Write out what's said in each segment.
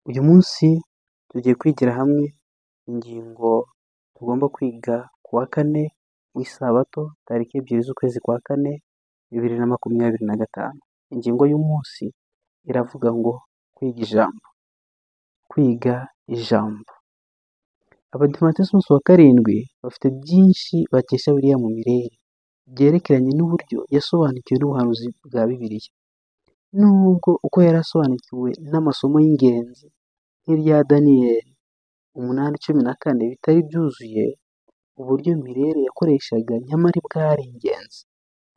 Uyu munsi tugiye kwigira hamwe ingingo tugomba kwiga ku wa kane w'isabato tariki 2 z'ukwezi kwa kane 2025. Ingingo y'umunsi iravuga ngo kwiga ijambo. Abadivantisiti b'umunsi wa karindwi bafite byinshi bakesha Bibiliya mu mirere byerekeranye n'uburyo yasobanukiwe n'ubuhanuzi bwa Bibiliya. Nubwo uko yari asobanukiwe n'amasomo y'ingenzi nk'irya Daniyeli 8:14 bitari byuzuye, uburyo mirere yakoreshaga nyamara bwari ingenzi,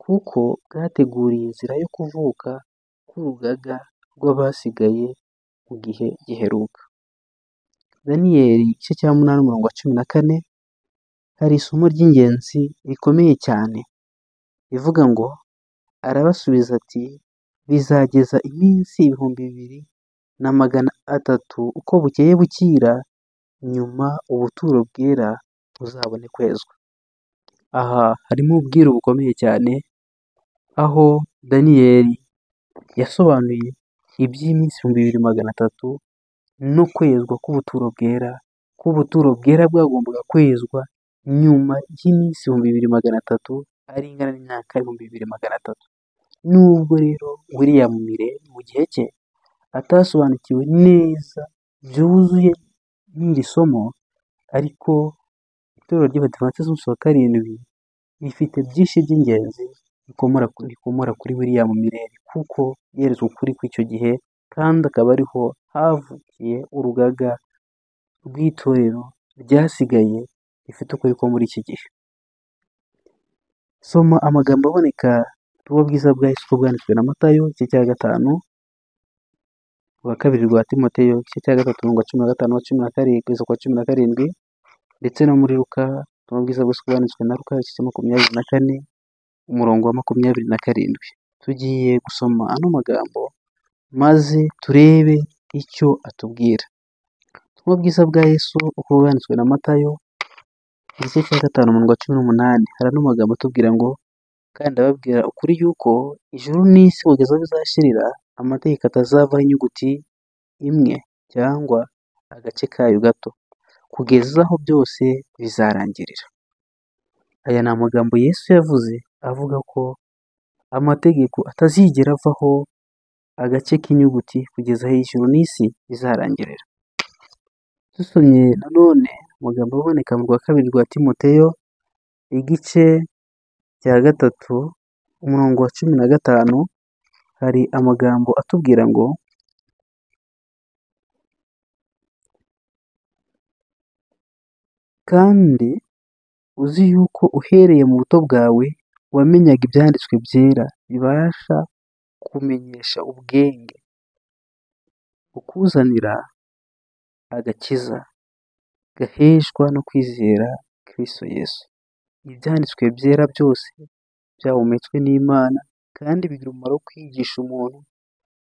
kuko bwateguriye inzira yo kuvuka k'urugaga rw'abasigaye mu gihe giheruka. Daniyeli 8:14 hari isomo ry'ingenzi rikomeye cyane rivuga ngo, arabasubiza ati bizageza iminsi 2,300 uko bukeye bukira, nyuma ubuturo bwera buzabone kwezwa. Aha harimo ubwiru bukomeye cyane, aho Daniyeli yasobanuye iby'iminsi 2,300 no kwezwa k'ubuturo bwera bwagombaga kwezwa nyuma y'iminsi 2,300 ari ingana n'imyaka 2,300. Nubwo rero William Mirere mu gihe cye atasobanukiwe neza byuzuye n'iri somo, ariko itorero ry'Abadivantisiti b'umunsi wa karindwi rifite byinshi by'ingenzi bikomora kuri William Mirere, kuko yeretswe ukuri kw'icyo gihe, kandi akaba ariho havukiye urugaga rw'itorero ryasigaye rifite ukuri ko muri iki gihe. Soma amagambo aboneka ubutumwa bwiza bwa Yesu uko bwanditswe na Matayo 5, uwa kabiri rwa Timoteyo 3:15-17 ndetse no muri Luka, ubutumwa bwiza bwose uko bwanditswe na Luka 24:27. Tugiye gusoma ano magambo maze turebe icyo atubwira. Ubutumwa bwiza bwa Yesu uko bwanditswe na Matayo 5:18 hari ano magambo atubwira ngo, kandi ndababwira ukuri yuko ijuru n'isi kugeza aho bizashirira, amategeko atazavaho inyuguti imwe cyangwa agace kayo gato, kugeza aho byose bizarangirira. Aya ni amagambo Yesu yavuze avuga ko amategeko atazigera avaho agace k'inyuguti kugeza aho ijuru n'isi bizarangirira. Dusomye nanone amagambo aboneka mu rwa kabiri rwa Timoteyo igice cya 3 umurongo wa 15, hari amagambo atubwira ngo, kandi uzi yuko uhereye mu buto bwawe wamenyaga ibyanditswe byera bibasha kumenyesha ubwenge bukuzanira agakiza gaheshwa no kwizera Kristo Yesu. Ibyanditswe byera byose byahumetswe n'Imana kandi bigira umumaro wo kwigisha umuntu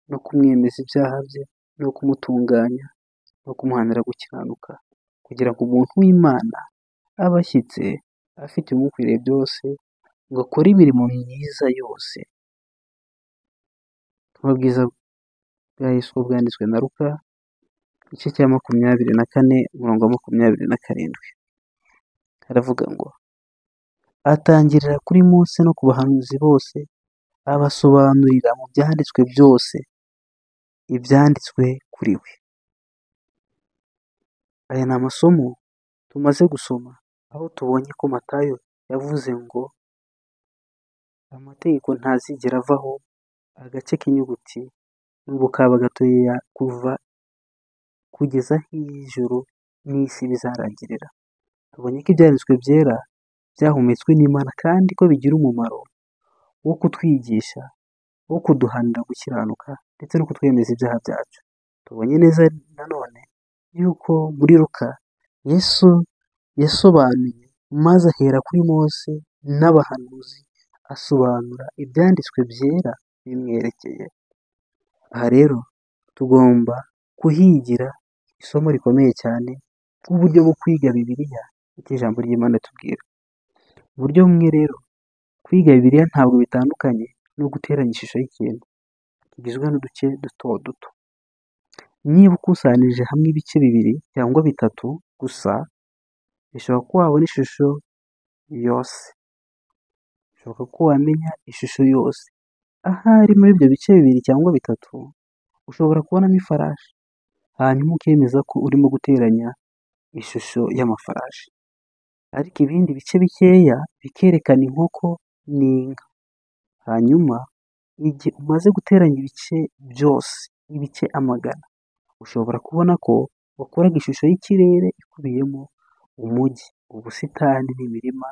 no kumwemeza ibyaha bye no kumutunganya no kumuhanira gukiranuka, kugira ngo umuntu w'Imana abe ashyitse afite ibimukwiriye byose, ngo akore imirimo myiza yose. Ubutumwa bwiza bwa Yesu uko bwanditswe na Luka igice cya 24 umurongo wa 27. Haravuga ngo, atangirira kuri Mose no ku bahanuzi bose, abasobanurira mu byanditswe byose ibyanditswe kuri we. Aya ni amasomo tumaze gusoma, aho tubonye ko Matayo yavuze ngo amategeko ntazigera avaho agace k'inyuguti nubwo kaba gatoya, kugeza aho ijuru n'isi bizarangirira. Tubonye ko ibyanditswe byera byahumetswe n'Imana kandi ko bigira umumaro wo kutwigisha, wo kuduhanira gukiranuka ndetse no kutwemeza ibyaha byacu. Tubonye neza nanone yuko muri Luka Yesu yasobanuye maze ahera kuri Mose n'abahanuzi asobanura ibyanditswe byera bimwerekeye. Aha rero tugomba kuhigira isomo rikomeye cyane nk'uburyo bwo kwiga Bibiliya icyo ijambo ry'Imana tubwira. Uburyo bumwe rero kwiga Bibiliya ntabwo bitandukanye no guteranya ishusho y'ikintu kigizwe n'uduce duto duto. Niba ukusanirije hamwe ibice bibiri cyangwa bitatu gusa, bishoboka ko wabona ishusho yose, bishoboka ko wamenya ishusho yose. Ahari muri ibyo bice bibiri cyangwa bitatu, ushobora kubonamo ifarashi, hanyuma ukemeza ko urimo guteranya ishusho y'amafarashi. Ariko ibindi bice bikeya bikerekana inkoko n'inka. Hanyuma igihe umaze guteranya ibice byose, ibice amagana, ushobora kubona ko wakoraga ishusho y'ikirere ikubiyemo umujyi, ubusitani n'imirima,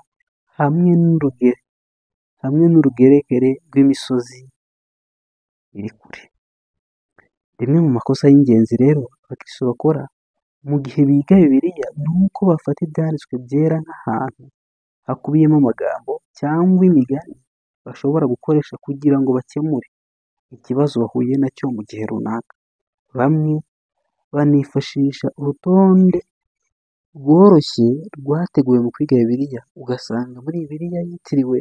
hamwe n'urugeregere rw'imisozi iri kure. Rimwe mu makosa y'ingenzi rero abakristo bakora mu gihe biga Bibiliya, ni uko bafata ibyanditswe byera nk'ahantu hakubiyemo amagambo cyangwa imigani bashobora gukoresha kugira ngo bakemure ikibazo bahuye nacyo mu gihe runaka. Bamwe banifashisha urutonde rworoshye rwateguwe mu kwiga Bibiliya, ugasanga muri Bibiliya yitiriwe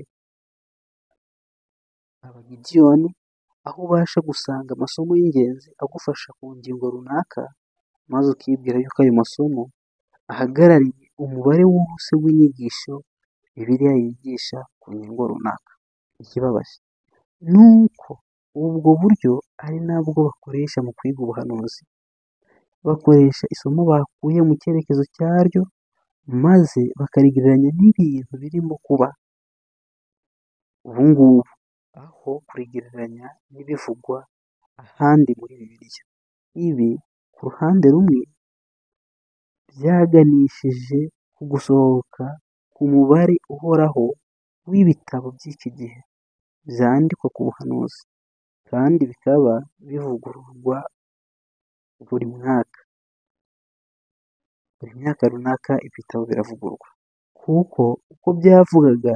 Abagidiyoni, aho ubasha gusanga amasomo y'ingenzi agufasha ku ngingo runaka, maze ukibwira yuko ayo masomo ahagarariye umubare wose w'inyigisho Bibiliya yigisha ku ngingo runaka. Ikibabaje ni uko ubwo buryo ari nabwo bakoresha mu kwiga ubuhanuzi. Bakoresha isomo bakuye mu cyerekezo cyaryo, maze bakarigereranya n'ibintu birimo kuba ubu ngubu, aho kurigereranya n'ibivugwa ahandi muri Bibiliya. Ibi ku ruhande rumwe byaganishije ku gusohoka ku mubare uhoraho w'ibitabo by'iki gihe byandikwa ku buhanuzi, kandi bikaba bivugururwa buri mwaka. Buri myaka runaka ibitabo biravugururwa, kuko uko byavugaga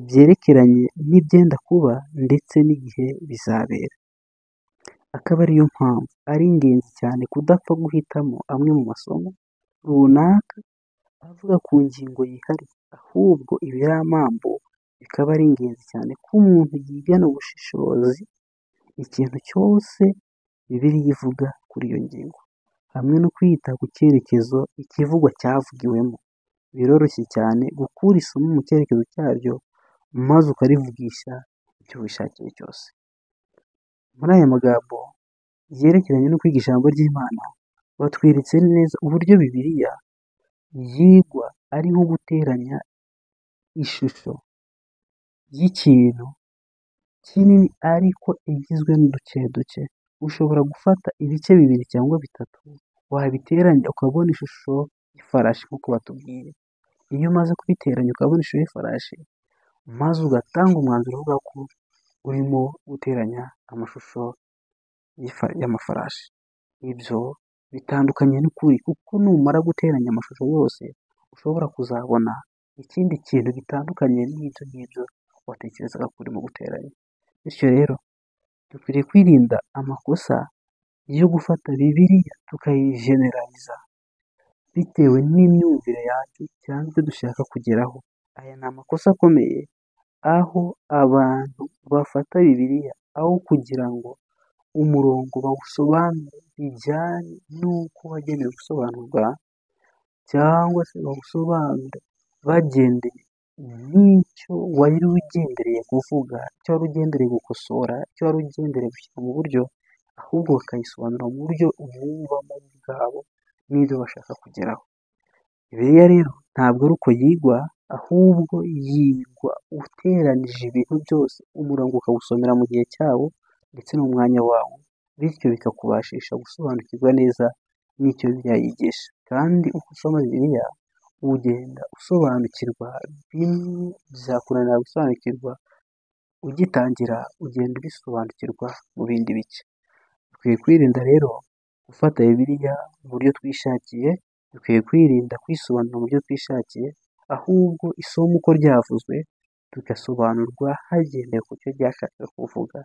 byerekeranye n'ibyenda kuba ndetse n'igihe bizabera. Akaba ariyo mpamvu ari ingenzi cyane kudapfa guhitamo amwe mu masomo runaka avuga ku ngingo yihariye, ahubwo ibiramambo bikaba ari ingenzi cyane ko umuntu yigana ubushishozi ikintu cyose Bibiliya ivuga kuri iyo ngingo, hamwe no kwita ku cyerekezo ikivugwa cyavugiwemo. Biroroshye cyane gukura isomo mu cyerekezo cyaryo, maze ukarivugisha icyo wishakiye cyose. Muri aya magambo yerekeranye no kwiga ijambo ry'Imana, batweretse neza uburyo Bibiliya yigwa ari nko guteranya ishusho y'ikintu kinini ariko igizwe n'uduce duce. Ushobora gufata ibice bibiri cyangwa bitatu, wabiteranya ukabona ishusho y'ifarashi nk'uko batubwiye. Iyo umaze kubiteranya ukabona ishusho y'ifarashi, maze ugatanga umwanzuro uvuga ko urimo guteranya amashusho y'amafarashi. Ibyo bitandukanye n'ukuri, kuko numara guteranya amashusho yose, ushobora kuzabona ikindi kintu gitandukanye n'ibyo ngibyo watekerezaga ko urimo guteranya. Bityo rero dukwiriye kwirinda amakosa yo gufata Bibiliya tukayijeneraliza bitewe n'imyumvire yacu cyangwa ibyo dushaka kugeraho. Aya ni amakosa akomeye, aho abantu bafata Bibiliya aho kugira ngo umurongo bawusobanure bijyanye n'uko wagenewe gusobanurwa, cyangwa se bawusobanure bagendeye n'icyo wari ugendereye kuvuga, icyo wari ugendereye gukosora, icyo wari ugendereye gushyira mu buryo, ahubwo bakayisobanura mu buryo bumvamo bwabo n'ibyo bashaka kugeraho. Bibiliya rero ntabwo ari uko yigwa, ahubwo yigwa uteranije ibintu byose, umurongo ukawusomera mu gihe cyawo ndetse n'umwanya wawo, bityo bikakubashisha gusobanukirwa neza n'icyo Bibiliya yigisha. Kandi uko usoma Bibiliya ugenda usobanukirwa bimwe byakunanira gusobanukirwa ugitangira, ugenda ubisobanukirwa mu bindi bice. Dukwiye kwirinda rero gufata Bibiliya mu buryo twishakiye, dukwiye kwirinda kwisobanura mu buryo twishakiye, ahubwo isomo uko ryavuzwe tugasobanurwa hagendewe ku cyo ryashakaga kuvuga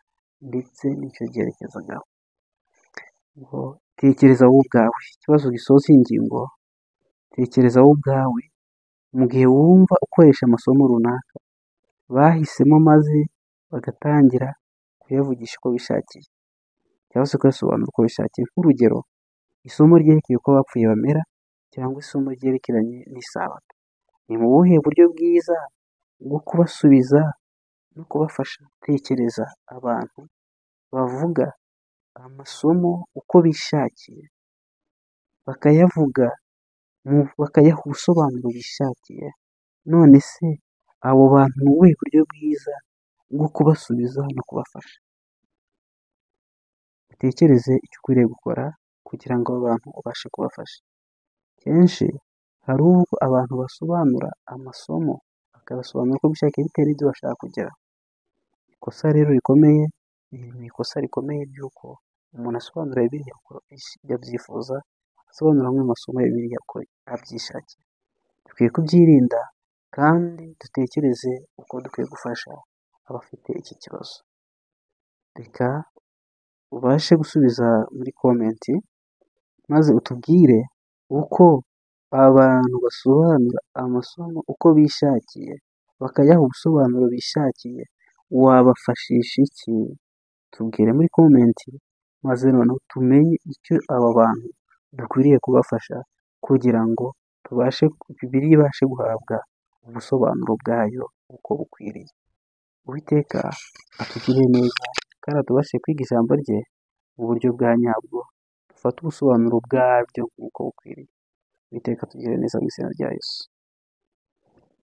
ndetse n'icyo ryerekezagaho. Tekereza wowe ubwawe, ikibazo gisoza iyi ngingo, tekereza wowe ubwawe mu gihe wumva ukoresha amasomo runaka bahisemo maze bagatangira kuyavugisha uko bishakiye. cyangwa se kuyasobanura uko bishakiye. Nk'urugero, isomo ryerekeye uko abapfuye bamera cyangwa isomo ryerekeranye n'isabato. Ni mu buhe buryo bwiza bwo kubasubiza no kubafasha gutekereza abantu bavuga amasomo uko bishakiye, bakayavuga bakayaha ubusobanuro bishakiye? None se abo bantu ni ubuhe buryo bwiza bwo kubasubiza no kubafasha? Utekereze icyo ukwiriye gukora kugira ngo abo bantu ubashe kubafasha. Kenshi hari ubwo abantu basobanura amasomo bakayasobanura uko bishakiye bitewe n'ibyo bashaka kugeraho. Ikosa rero rikomeye, ni ikosa rikomeye ry'uko umuntu asobanura Bibiliya uko abyifuza, asobanura amwe mu masomo ya Bibiliya uko abyishakiye. Dukwiye kubyirinda kandi dutekereze uko dukwiye gufasha abafite iki kibazo. Reka ubashe gusubiza muri komenti maze utubwire uko abantu basobanura amasomo uko bishakiye, bakayaha ubusobanuro bishakiye, wabafashisha iki? Tubwire muri komenti maze noneho tumenye icyo aba bantu dukwiriye kubafasha kugira ngo Bibiliya ibashe guhabwa ubusobanuro bwayo uko bukwiriye. Uwiteka atugirire neza kandi atubashe kwiga ijambo rye mu buryo bwa nyabwo, dufate ubusobanuro bwaryo nk'uko bukwiriye. Uwiteka atugirire neza mu izina rya Yesu.